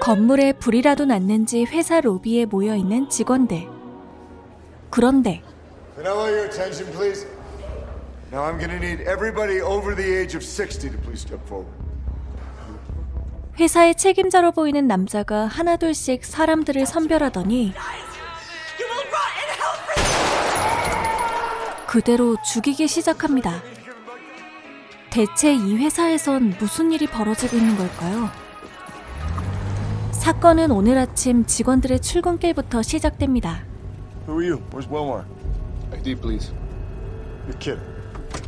건물에 불이라도 났는지 회사 로비에 모여있는 직원들. 그런데 Can I have your attention, please? Now I'm gonna need everybody over the age of 60 to please step forward. 회사의 책임자로 보이는 남자가 하나둘씩 사람들을 선별하더니 그대로 죽이기 시작합니다. 대체 이 회사에선 무슨 일이 벌어지고 있는 걸까요? 사건은 오늘 아침 직원들의 출근길부터 시작됩니다. Who are you? Where's Wilmar? ID, please. Your kid.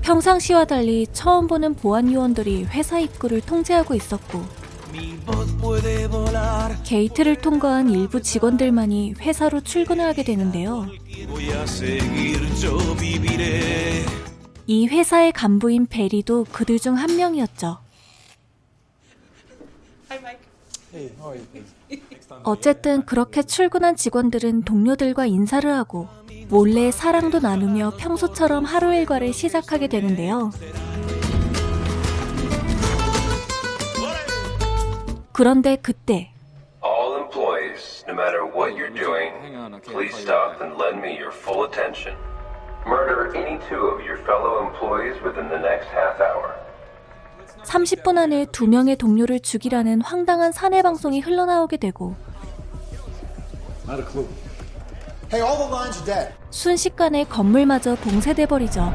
평상시와 달리 처음 보는 보안 요원들이 회사 입구를 통제하고 있었고 게이트를 통과한 일부 직원들만이 회사로 출근을 하게 되는데요. 이 회사의 간부인 베리도 그들 중 한 명이었죠. 어쨌든 그렇게 출근한 직원들은 동료들과 인사를 하고 몰래 사랑도 나누며 평소처럼 하루 일과를 시작하게 되는데요. 그런데 그때 All employees, no matter what you're doing, please stop and lend me your full attention. Murder any two of your fellow employees within the next half hour. 30분 안에 2명의 동료를 죽이라는 황당한 사내 방송이 흘러나오게 되고 Not a clue. Hey, all the lines are dead. 순식간에 건물마저 봉쇄돼 버리죠.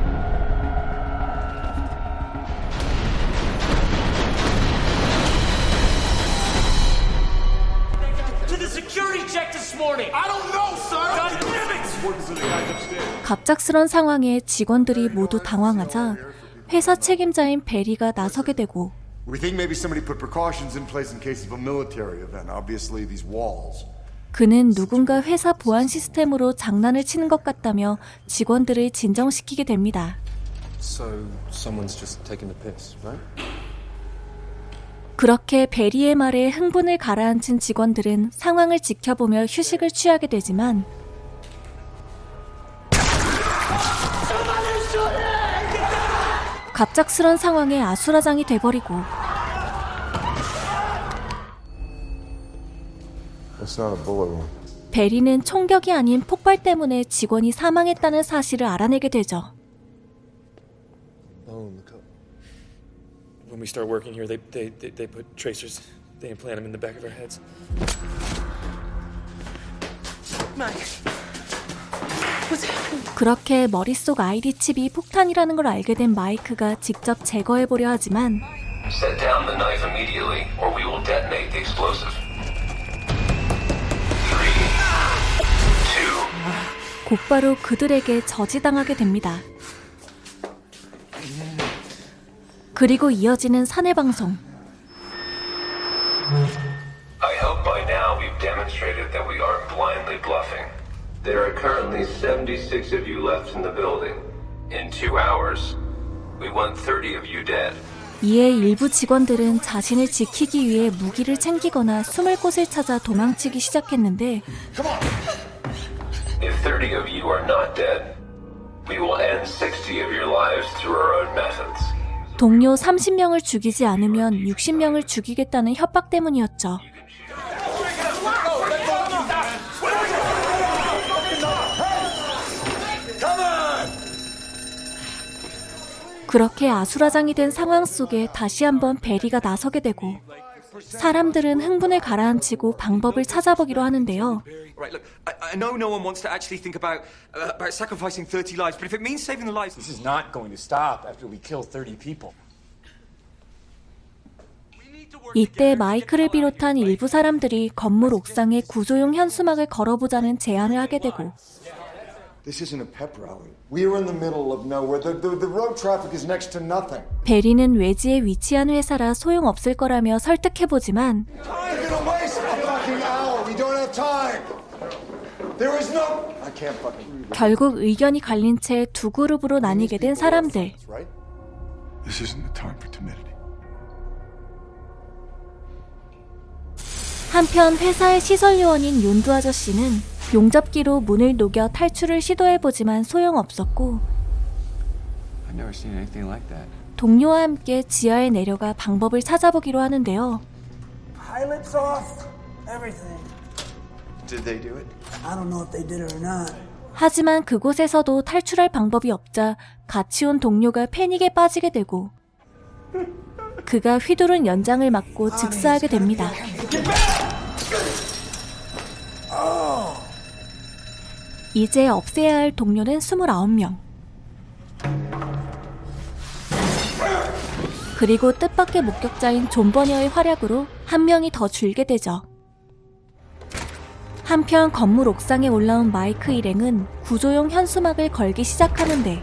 갑작스런 상황에 직원들이 모두 당황하자 회사 책임자인 베리가 나서게 되고 We think maybe somebody put precautions in place in case of a military event. Obviously, these walls. 그는 누군가 회사 보안 시스템으로 장난을 치는 것 같다며 직원들을 진정시키게 됩니다. So, someone's just taking the piss, right? 그렇게 베리의 말에 흥분을 가라앉힌 직원들은 상황을 지켜보며 휴식을 취하게 되지만 갑작스런 상황에 아수라장이 돼버리고 That's not a bullet wound. 베리는 총격이 아닌 폭발 때문에 직원이 사망했다는 사실을 알아내게 되죠. Oh, in the cup. When we start working here, they put tracers. They implant them in the back of our heads. 그렇게 머릿속 아이디 칩이 폭탄이라는 걸 알게 된 마이크가 직접 제거해보려 하지만 Set down the knife immediately, or we will detonate the explosive. 3, 2. 곧바로 그들에게 저지당하게 됩니다. 그리고 이어지는 사내 방송. I hope by now we've demonstrated that we aren't blindly bluffing. There are currently 76 of you left in the building. In 2 hours, we want 30 of you dead. 이에 일부 직원들은 자신을 지키기 위해 무기를 챙기거나 숨을 곳을 찾아 도망치기 시작했는데 If 30 of you are not dead, we will end 60 of your lives through our own methods. 동료 30명을 죽이지 않으면 60명을 죽이겠다는 협박 때문이었죠. 그렇게 아수라장이 된 상황 속에 다시 한번 베리가 나서게 되고 사람들은 흥분을 가라앉히고 방법을 찾아보기로 하는데요. Right, look, I know no one wants to actually think about sacrificing 30 lives, but if it means saving the lives... This is not going to stop after we kill 30 people. 이때 마이크를 비롯한 일부 사람들이 건물 옥상에 구조용 현수막을 걸어보자는 제안을 하게 되고 This isn't a pep rally. We are in the middle of nowhere. The road traffic is next to nothing. 베리는 외지에 위치한 회사라 소용없을 거라며 설득해보지만 We're gonna waste a fucking hour. We don't have time. There is no... I can't fucking... 결국 의견이 갈린 채 두 그룹으로 나뉘게 된 사람들. Right? This isn't the time for timidity. 한편 회사의 시설 요원인 윤두 아저씨는 용접기로 문을 녹여 탈출을 시도해보지만 소용없었고 I've never seen anything like that. 동료와 함께 지하에 내려가 방법을 찾아보기로 하는데요. Pilots off. Everything. Did they do it? I don't know if they did it or not. 하지만 그곳에서도 탈출할 방법이 없자 같이 온 동료가 패닉에 빠지게 되고 그가 휘두른 연장을 맞고 즉사하게 됩니다. 이제 없애야 할 동료는 29명. 그리고 뜻밖의 목격자인 존 버녀의 활약으로 한 명이 더 줄게 되죠. 한편 건물 옥상에 올라온 마이크 일행은 구조용 현수막을 걸기 시작하는데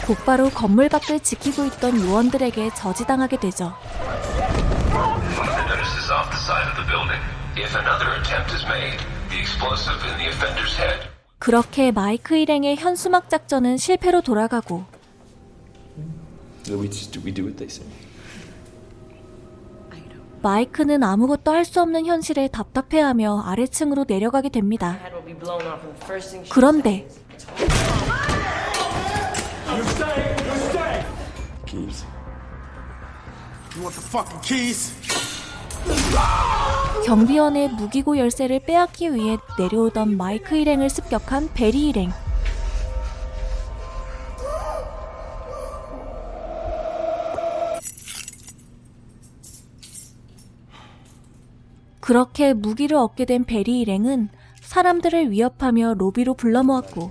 곧바로 건물 밖을 지키고 있던 요원들에게 저지당하게 되죠. The notice is off the side of the building. If another attempt is made, the explosive in the offender's head. 그렇게 마이크 일행의 현수막 작전은 실패로 돌아가고 Do we do what they say? 마이크는 아무것도 할 수 없는 현실에 답답해하며 아래층으로 내려가게 됩니다. 그런데 Keys. You want the fucking keys? 경비원의 무기고 열쇠를 빼앗기 위해 내려오던 마이크 일행을 습격한 베리 일행. 그렇게 무기를 얻게 된 베리 일행은 사람들을 위협하며 로비로 불러 모았고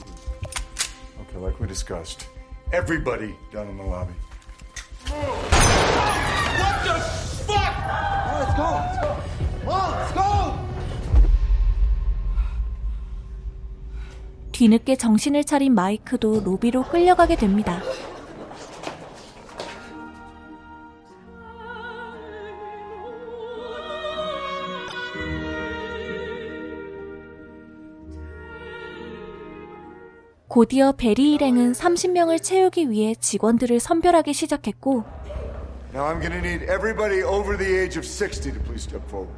Okay, like we discussed. Everybody down in the lobby. 뒤늦게 정신을 차린 마이크도 로비로 끌려가게 됩니다. 곧이어 베리 일행은 30명을 채우기 위해 직원들을 선별하기 시작했고 Now I'm gonna need everybody over the age of 60 to please step forward.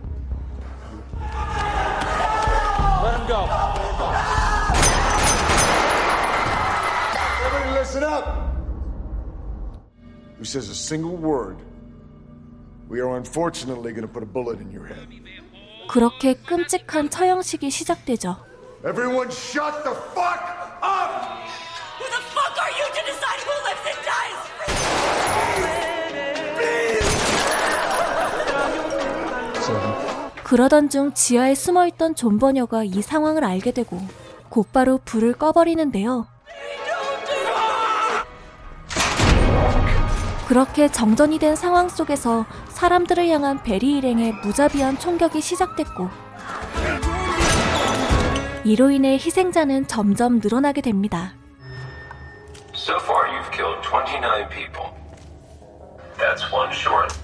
Let him go. Everybody listen up! Who says a single word, we are unfortunately gonna put a bullet in your head. 그렇게 끔찍한 처형식이 시작되죠. Everyone shut the fuck up! Who the fuck are you to decide who lives and dies? 그러던 중 지하에 숨어있던 존 버녀가 이 상황을 알게 되고 곧바로 불을 꺼버리는데요. 그렇게 정전이 된 상황 속에서 사람들을 향한 베리 일행의 무자비한 총격이 시작됐고 이로 인해 희생자는 점점 늘어나게 됩니다. So far, you've killed 29 people. That's one short.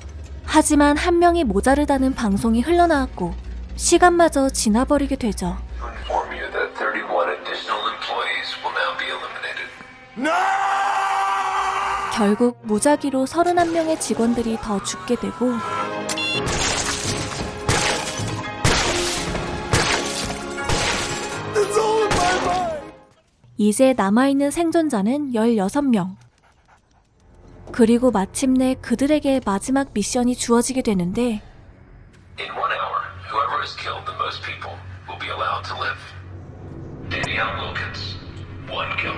하지만 한 명이 모자르다는 방송이 흘러나왔고 시간마저 지나버리게 되죠. To inform you that 31 additional employees will now be eliminated. 결국 무작위로 31명의 직원들이 더 죽게 되고 이제 남아있는 생존자는 16명. 그리고 마침내 그들에게 마지막 미션이 주어지게 되는데 In 1 hour, whoever has killed the most people will be allowed to live. Danielle Wilkins, 1 kill.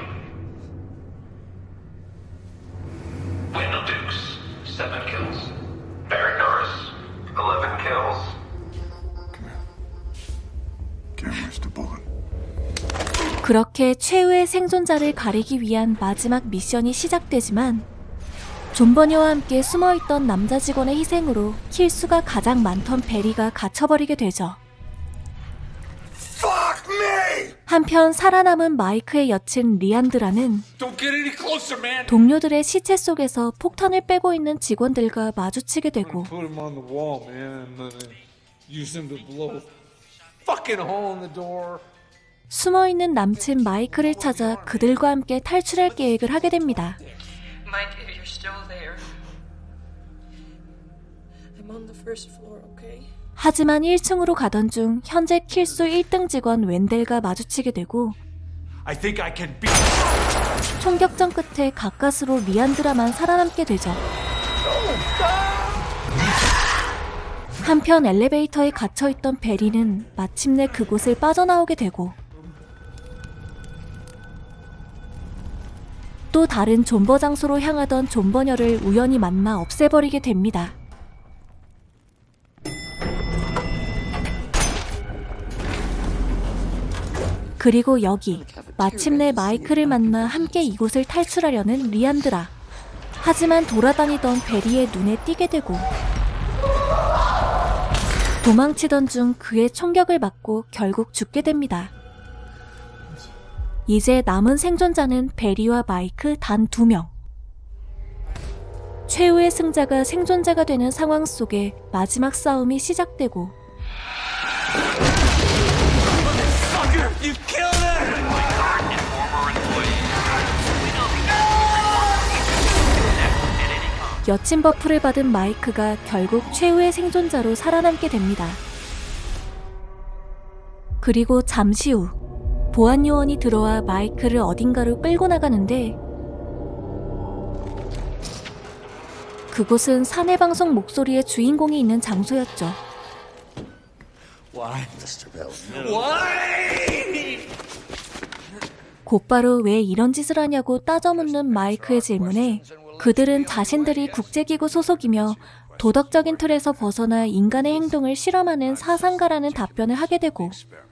Wendell Dukes, 7 kills. Barrett Norris, 11 kills. Can't waste a bullet. 그렇게 최후의 생존자를 가리기 위한 마지막 미션이 시작되지만 존 버녀와 함께 숨어있던 남자 직원의 희생으로 킬수가 가장 많던 베리가 갇혀버리게 되죠. Fuck me! 한편 살아남은 마이크의 여친 리안드라는 Don't get any closer, man. 동료들의 시체 속에서 폭탄을 빼고 있는 직원들과 마주치게 되고 Put him on the wall, man, and then use him to blow a fucking hole in the door. 숨어있는 남친 마이크를 찾아 그들과 함께 탈출할 계획을 하게 됩니다. Mind you, you're still there. I'm on the first floor, okay? 하지만 1층으로 가던 중 현재 킬수 1등 직원 웬델과 마주치게 되고 I think I can beat. 총격전 끝에 가까스로 리안드라만 살아남게 되죠. 한편 엘리베이터에 갇혀있던 베리는 마침내 그곳을 빠져나오게 되고 또 다른 존버 장소로 향하던 존버녀를 우연히 만나 없애버리게 됩니다. 그리고 여기 마침내 마이크를 만나 함께 이곳을 탈출하려는 리안드라. 하지만 돌아다니던 베리의 눈에 띄게 되고 도망치던 중 그의 총격을 받고 결국 죽게 됩니다. 이제 남은 생존자는 베리와 마이크 단 2명. 최후의 승자가 생존자가 되는 상황 속에 마지막 싸움이 시작되고 여친 버프를 받은 마이크가 결국 최후의 생존자로 살아남게 됩니다. 그리고 잠시 후 보안 요원이 들어와 마이크를 어딘가로 끌고 나가는데 그곳은 사내 방송 목소리의 주인공이 있는 장소였죠. 곧바로 왜 이런 짓을 하냐고 따져 묻는 마이크의 질문에 그들은 자신들이 국제기구 소속이며 도덕적인 틀에서 벗어나 인간의 행동을 실험하는 사상가라는 답변을 하게 되고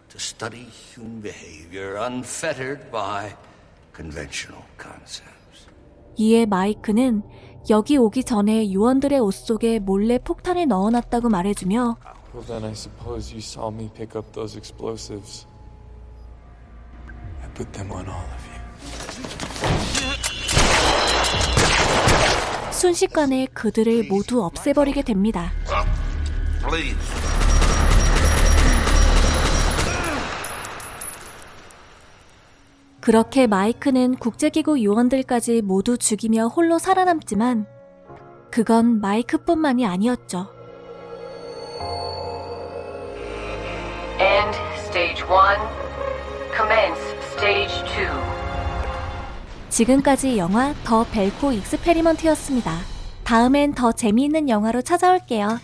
To study human behavior unfettered by conventional concepts. 이에 마이크는 여기 오기 전에 요원들의 옷 속에 몰래 폭탄을 넣어놨다고 말해주며 Well, then I suppose you saw me pick up those explosives. I put them on all of you. 순식간에 그들을 모두 없애버리게 됩니다. Please. 그렇게 마이크는 국제기구 요원들까지 모두 죽이며 홀로 살아남지만 그건 마이크뿐만이 아니었죠. End stage 1. Commence stage 2. 지금까지 영화 더 벨코 익스페리먼트였습니다. 다음엔 더 재미있는 영화로 찾아올게요.